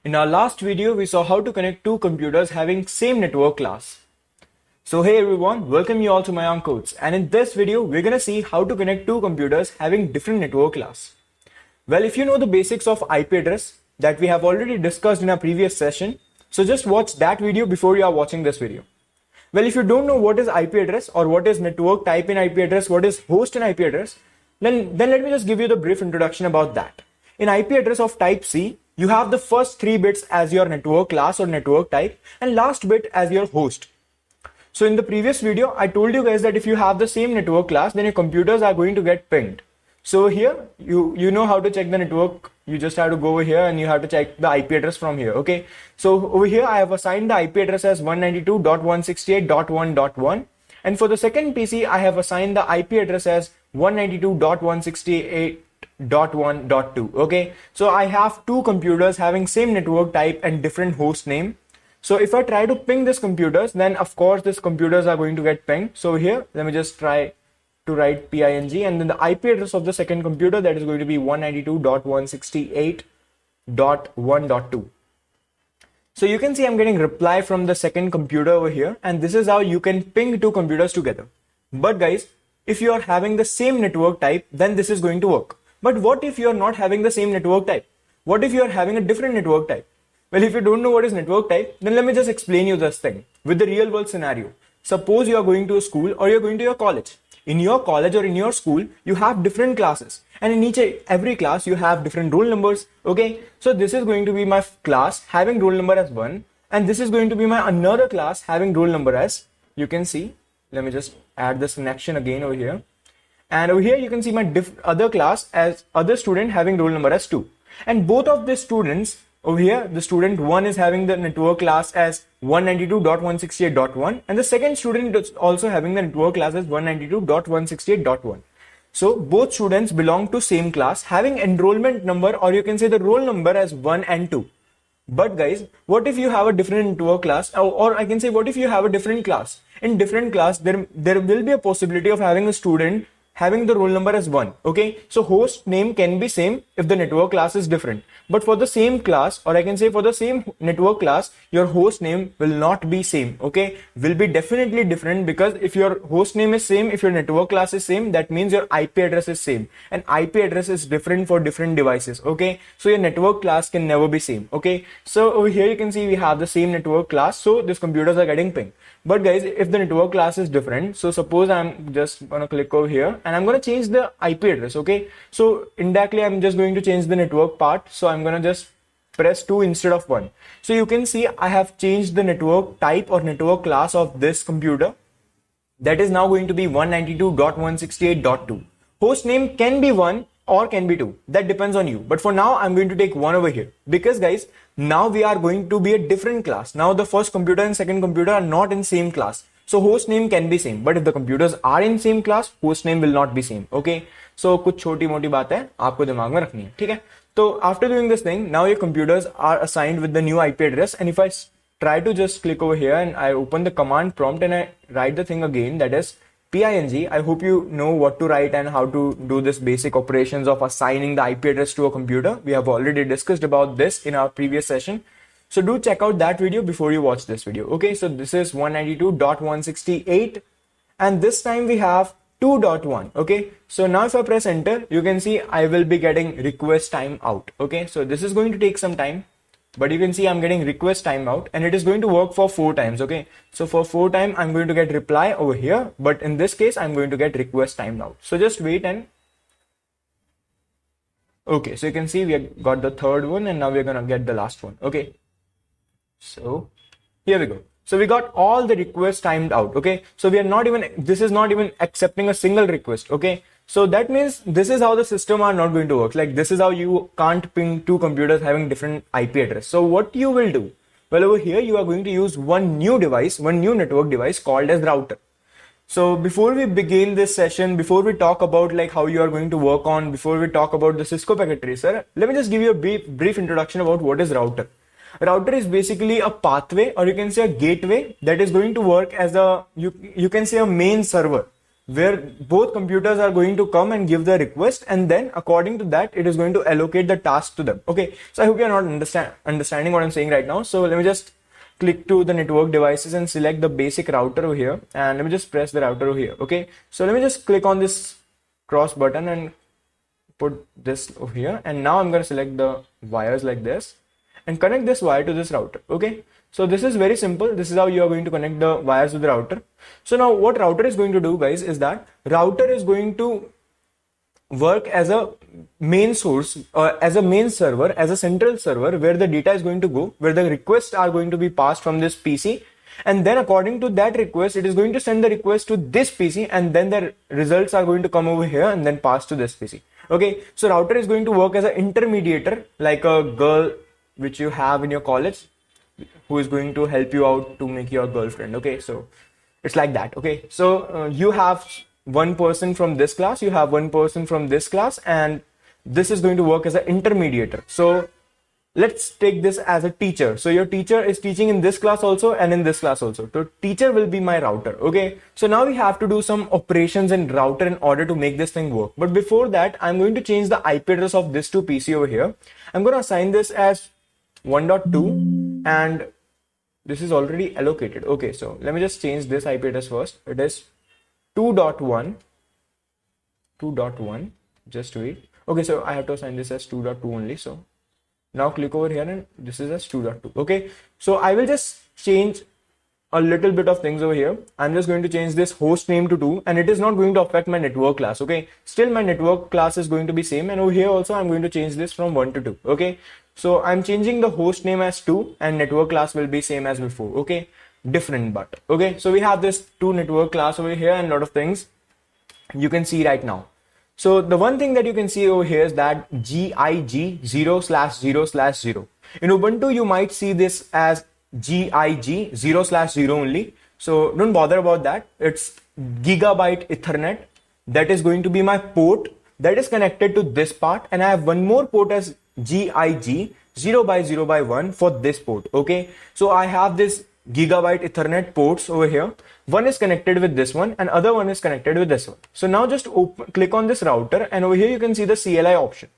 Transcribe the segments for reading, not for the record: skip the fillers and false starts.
In our last video, we saw how to connect two computers having same network class. So hey everyone, welcome you all to Mayank Codes, and in this video, we're gonna see how to connect two computers having different network class. Well, if you know the basics of IP address that we have already discussed in our previous session, so just watch that video before you are watching this video. Well, if you don't know what is IP address or what is network type in IP address, what is host in IP address, then let me just give you the brief introduction about that. In IP address of type C, you have the first 3 bits as your network class or network type and last bit as your host. So in the previous video, I told you guys that if you have the same network class, then your computers are going to get pinged. So here, you know how to check the network. You just have to go over here and you have to check the IP address from here, okay? So over here, I have assigned the IP address as 192.168.1.1. And for the second PC, I have assigned the IP address as 192.168.1.2, okay? So I have two computers having same network type and different host name. So if I try to ping these computers, then of course these computers are going to get pinged. So here, let me just try to write PING, and then the IP address of the second computer, that is going to be 192.168.1.2. So you can see I'm getting reply from the second computer over here, and this is how you can ping two computers together. But guys, if you are having the same network type, then this is going to work. But what if you are not having the same network type? What if you are having a different network type? Well, if you don't know what is network type, then let me just explain you this thing with the real world scenario. Suppose you are going to a school or you're going to your college. In your college or in your school, you have different classes, and in every class you have different roll numbers, okay? So this is going to be my class having roll number as 1, and this is going to be my another class having roll number as, you can see, let me just add this connection again over here. And over here you can see my other class as other student having roll number as 2. And both of the students over here, the student 1 is having the network class as 192.168.1, and the second student is also having the network class as 192.168.1. So both students belong to same class having enrollment number, or you can say the roll number, as 1 and 2. But guys, what if you have a different network class, or I can say what if you have a different class? In different class, there will be a possibility of having a student having the roll number as 1, okay? So host name can be same if the network class is different. But for the same class, or I can say for the same network class, your host name will not be same, okay? Will be definitely different, because if your host name is same, if your network class is same, that means your IP address is same. And IP address is different for different devices, okay? So your network class can never be same, okay? So over here you can see we have the same network class, so these computers are getting pinged. But guys, if the network class is different, so suppose I'm just gonna click over here and I'm gonna change the IP address, okay? So indirectly, I'm just going to change the network part. So I'm gonna just press 2 instead of 1. So you can see I have changed the network type or network class of this computer. That is now going to be 192.168.2. Host name can be 1 or can be 2. That depends on you. But for now, I'm going to take 1 over here, because guys, now we are going to be a different class. Now the first computer and second computer are not in same class. So host name can be same, but if the computers are in same class, host name will not be same, okay? So कुछ छोटी मोटी बात है आपको दिमाग में रखनी है, ठीक है? So after doing this thing, now your computers are assigned with the new IP address, and if I try to just click over here and I open the command prompt and I write the thing again, that is PING. I hope you know what to write and how to do this basic operations of assigning the IP address to a computer. We have already discussed about this in our previous session. So do check out that video before you watch this video. Okay, so this is 192.168, and this time we have 2.1. Okay, so now if I press enter, you can see I will be getting request timeout. Okay, so this is going to take some time, but you can see I'm getting request timeout, and it is going to work for 4 times. Okay, so for 4 times I'm going to get reply over here, but in this case I'm going to get request timeout. So just wait and okay, so you can see we have got the third one, and now we're gonna get the last one. Okay, so here we go. So we got all the requests timed out. Okay, so we are not even, this is not even accepting a single request. Okay, so that means this is how the system are not going to work. Like this is how you can't ping two computers having different IP address. So what you will do? Well, over here you are going to use one new device, one new network device called as router. So before we begin this session, before we talk about like how you are going to work on, before we talk about the Cisco packet tracer, let me just give you a brief introduction about what is router. Router is basically a pathway, or you can say a gateway, that is going to work as a, you can say a main server. where both computers are going to come and give the request, and then according to that it is going to allocate the task to them. Okay, so I hope you're not understanding what I'm saying right now. So let me just click to the network devices and select the basic router over here, and let me just press the router over here. Okay, so let me just click on this cross button and put this over here, and now I'm going to select the wires like this and connect this wire to this router. Okay, so this is very simple. This is how you are going to connect the wires to the router. So now what router is going to do, guys, is that router is going to work as a main source, as a main server, as a central server where the data is going to go, where the requests are going to be passed from this PC, and then according to that request it is going to send the request to this PC, and then the results are going to come over here and then pass to this PC. Okay, so router is going to work as an intermediator, like a girl which you have in your college who is going to help you out to make your girlfriend. Okay, so it's like that. Okay, so you have one person from this class, you have one person from this class, and this is going to work as an intermediator. So let's take this as a teacher. So your teacher is teaching in this class also and in this class also. So teacher will be my router. Okay, so now we have to do some operations in router in order to make this thing work. But before that, I'm going to change the IP address of this two PC over here. I'm going to assign this as 1.2, and this is already allocated. Okay, so let me just change this IP address first. It is 2.1, just wait. Okay, so I have to assign this as 2.2 only. So now click over here and this is as 2.2. Okay, so I will just change a little bit of things over here. I'm just going to change this host name to 2, and it is not going to affect my network class. Okay, still my network class is going to be same, and over here also I'm going to change this from 1 to 2. Okay, so I'm changing the host name as 2 and network class will be same as before. Okay, different but. Okay, so we have this 2 network class over here and a lot of things you can see right now. So the one thing that you can see over here is that GIG 0/0/0. In Ubuntu, you might see this as GIG 0/0 only. So don't bother about that. It's gigabyte Ethernet. That is going to be my port that is connected to this part. And I have one more port as GIG 0/0/1 for this port. Okay. So I have this gigabyte Ethernet ports over here. One is connected with this one and other one is connected with this one. So now just click on this router, and over here you can see the CLI option.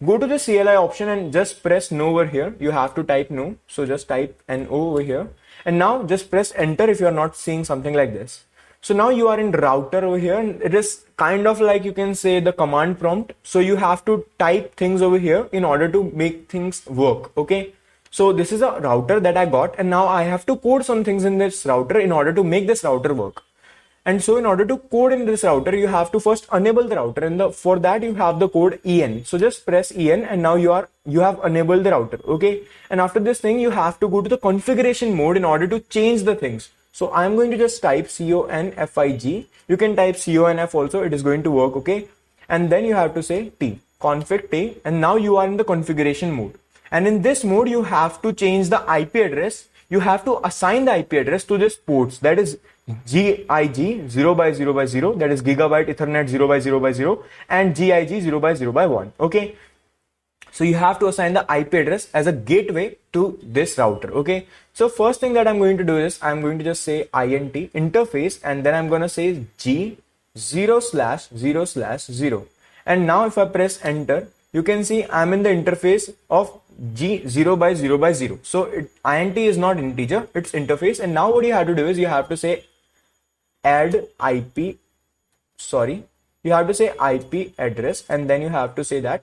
Go to the CLI option and just press no over here. You have to type no. So just type NO over here, and now just press enter if you are not seeing something like this. So now you are in router over here, and it is kind of like, you can say, the command prompt. So you have to type things over here in order to make things work. Okay. So this is a router that I got, and now I have to code some things in this router in order to make this router work. And so in order to code in this router, you have to first enable the router, and for that you have the code EN. So just press EN, and now you have enabled the router. Okay. And after this thing, you have to go to the configuration mode in order to change the things. So I'm going to just type CONFIG. You can type CONF also. It is going to work. Okay. And then you have to say T, config T, and now you are in the configuration mode. And in this mode, you have to change the IP address. You have to assign the IP address to this ports, that is GIG 0/0/0, that is gigabyte Ethernet 0/0/0, and GIG 0/0/1. Okay. So you have to assign the IP address as a gateway to this router. Okay. So first thing that I'm going to do is I'm going to just say INT interface, and then I'm going to say G 0/0/0. And now if I press enter, you can see I'm in the interface of G 0/0/0. So INT is not integer, it's interface. And now what you have to do is you have to say add IP, you have to say IP address, and then you have to say that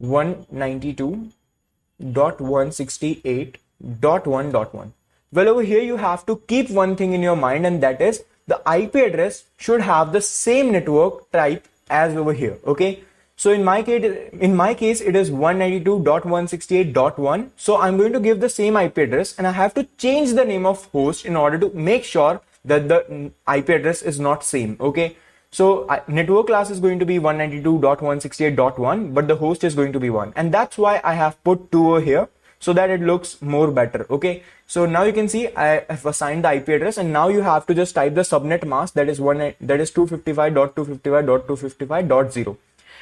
192.168.1.1. Well, over here you have to keep one thing in your mind, and that is the IP address should have the same network type as over here. Okay. So in my case, it is 192.168.1. So I'm going to give the same IP address, and I have to change the name of host in order to make sure that the IP address is not same. Okay. So network class is going to be 192.168.1, but the host is going to be 1. And that's why I have put 2 over here so that it looks more better. Okay. So now you can see I have assigned the IP address, and now you have to just type the subnet mask, that is 255.255.255.0.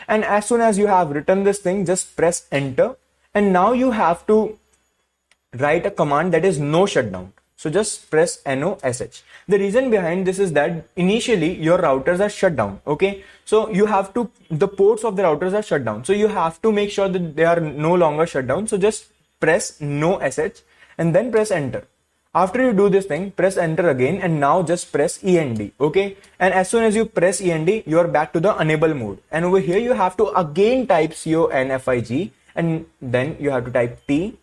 And as soon as you have written this thing, just press enter. And now you have to write a command that is no shutdown. So just press NOSH. The reason behind this is that initially your routers are shut down. Okay. So you have to, the ports of the routers are shut down. So you have to make sure that they are no longer shut down. So just press NOSH and then press enter. After you do this thing, press enter again and now just press END. Okay. And as soon as you press END, you are back to the enable mode. And over here, you have to again type CONFIG and then you have to type T.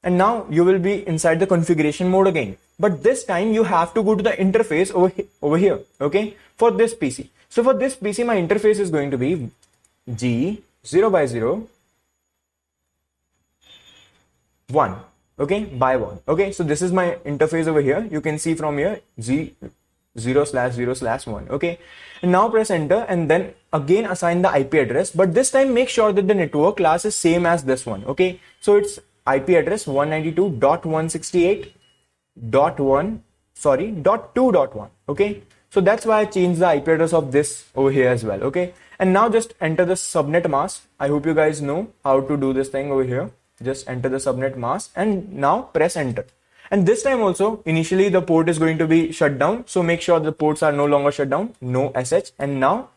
And now you will be inside the configuration mode again. But this time you have to go to the interface over here, okay, for this PC. So for this PC, my interface is going to be G0 1, okay, by 1. Okay, so this is my interface over here. You can see from here G0/0/1, okay. And now press enter and then again assign the IP address. But this time make sure that the network class is same as this one, okay. So it's IP address 192.168.2.1, okay. So that's why I changed the IP address of this over here as well, okay. And now just enter the subnet mask. I hope you guys know how to do this thing over here. Just enter the subnet mask and now press enter. And this time also, initially the port is going to be shut down. So make sure the ports are no longer shut down, no SH. And now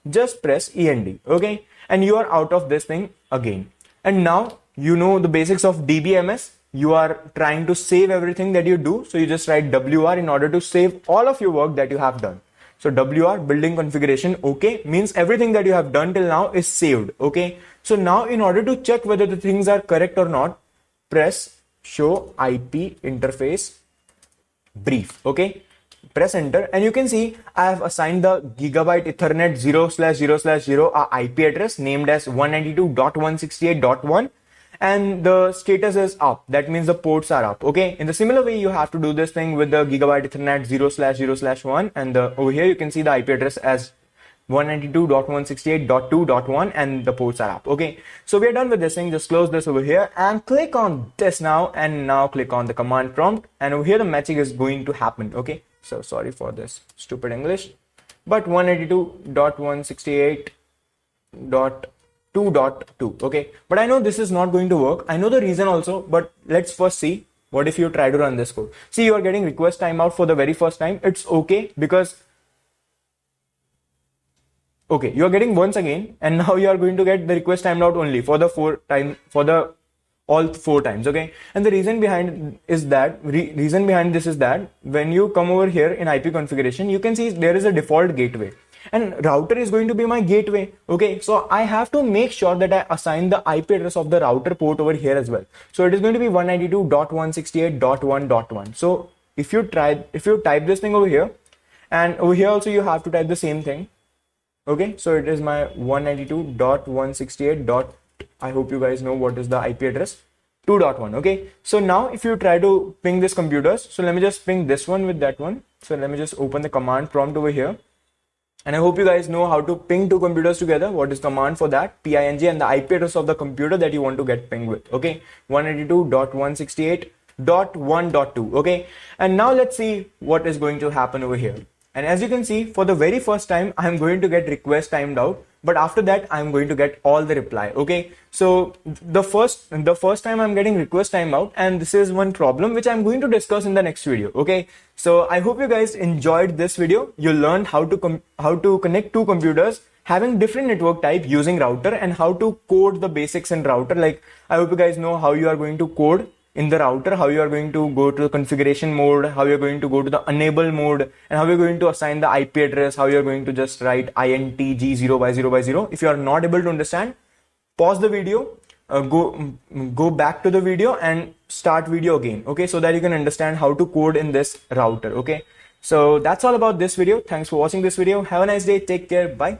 just press END, okay. And you are out of this thing again. And now you know the basics of DBMS. You are trying to save everything that you do. So you just write WR in order to save all of your work that you have done. So WR building configuration, okay, means everything that you have done till now is saved, okay. So now in order to check whether the things are correct or not, press show IP interface brief, okay. Press enter and you can see I have assigned the gigabyte Ethernet 0/0/0 a IP address named as 192.168.1 and the status is up. That means the ports are up, okay. In the similar way, you have to do this thing with the gigabyte Ethernet 0/0/1 and over here you can see the IP address as 192.168.2.1 and the ports are up, okay. So we are done with this thing. Just close this over here and click on this now and now click on the command prompt and over here the matching is going to happen, okay. So sorry for this stupid English, but 192.168.2.2, okay. But I know this is not going to work. I know the reason also, but let's first see what if you try to run this code. See, you are getting request timeout for the very first time. It's okay because okay, you are getting once again, and now you are going to get the request timeout only for the all 4 times, okay. And the reason behind is that reason behind this is that when you come over here in IP configuration, you can see there is a default gateway, and router is going to be my gateway, okay. So I have to make sure that I assign the IP address of the router port over here as well. So it is going to be 192.168.1.1. So if you type this thing over here, and over here also you have to type the same thing. Okay, so it is my 192.168. I hope you guys know what is the IP address 2.1. Okay, so now if you try to ping this computers, so let me just ping this one with that one. So let me just open the command prompt over here. And I hope you guys know how to ping 2 computers together. What is command for that? PING and the IP address of the computer that you want to get pinged with. Okay, 192.168.1.2. Okay, and now let's see what is going to happen over here. And as you can see, for the very first time, I'm going to get request timed out. But after that, I'm going to get all the reply. Okay, so the first time I'm getting request timeout, and this is one problem which I'm going to discuss in the next video. Okay, so I hope you guys enjoyed this video. You learned how to connect 2 computers having different network type using router and how to code the basics in router. Like, I hope you guys know how you are going to code in the router, how you are going to go to the configuration mode, how you're going to go to the enable mode, and how you're going to assign the IP address, how you're going to just write int g0/0/0. If you are not able to understand, pause the video, go back to the video and start video again, okay, so that you can understand how to code in this router. Okay, so that's all about this video. Thanks for watching this video. Have a nice day. Take care. Bye.